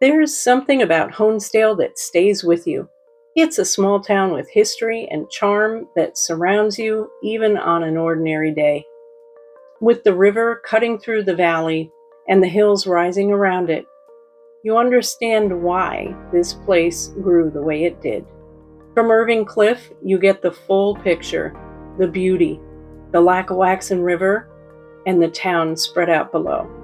There's something about Honesdale that stays with you. It's a small town with history and charm that surrounds you even on an ordinary day. With the river cutting through the valley and the hills rising around it, you understand why this place grew the way it did. From Irving Cliff, you get the full picture, the beauty, the Lackawaxen River, and the town spread out below.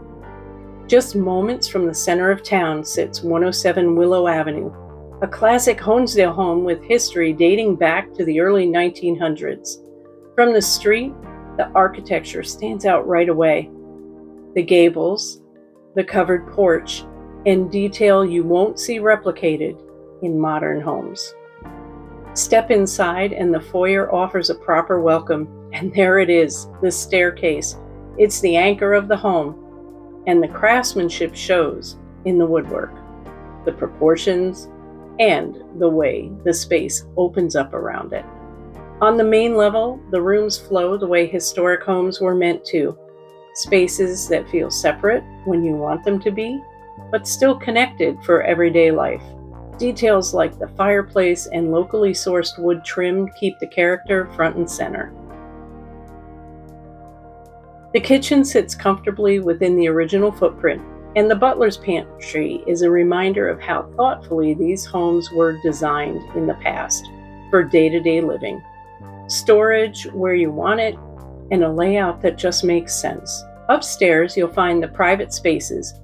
Just moments from the center of town sits 107 Willow Avenue, a classic Honesdale home with history dating back to the early 1900s. From the street, the architecture stands out right away. The gables, the covered porch, and detail you won't see replicated in modern homes. Step inside and the foyer offers a proper welcome, and there it is, the staircase. It's the anchor of the home, and the craftsmanship shows in the woodwork, the proportions, and the way the space opens up around it. On the main level, the rooms flow the way historic homes were meant to, spaces that feel separate when you want them to be, but still connected for everyday life. Details like the fireplace and locally sourced wood trim keep the character front and center. The kitchen sits comfortably within the original footprint, and the butler's pantry is a reminder of how thoughtfully these homes were designed in the past for day-to-day living. Storage where you want it, and a layout that just makes sense. Upstairs, you'll find the private spaces,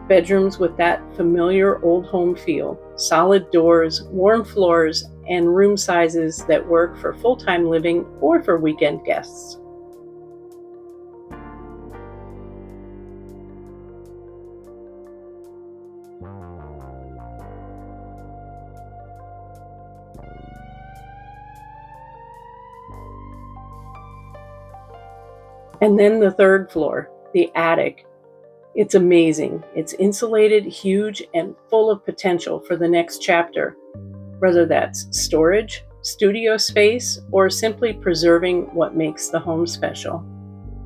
bedrooms with that familiar old home feel, solid doors, warm floors, and room sizes that work for full-time living or for weekend guests. And then the third floor, the attic. It's amazing. It's insulated, huge, and full of potential for the next chapter, whether that's storage, studio space, or simply preserving what makes the home special.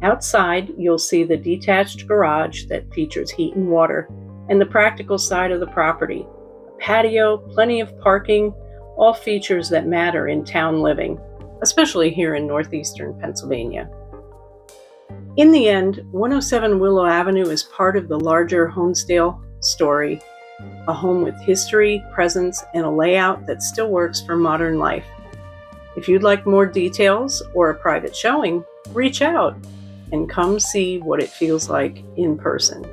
Outside, you'll see the detached garage that features heat and water, and the practical side of the property. A patio, plenty of parking, all features that matter in town living, especially here in northeastern Pennsylvania. In the end, 107 Willow Avenue is part of the larger Honesdale story, a home with history, presence, and a layout that still works for modern life. If you'd like more details or a private showing, reach out and come see what it feels like in person.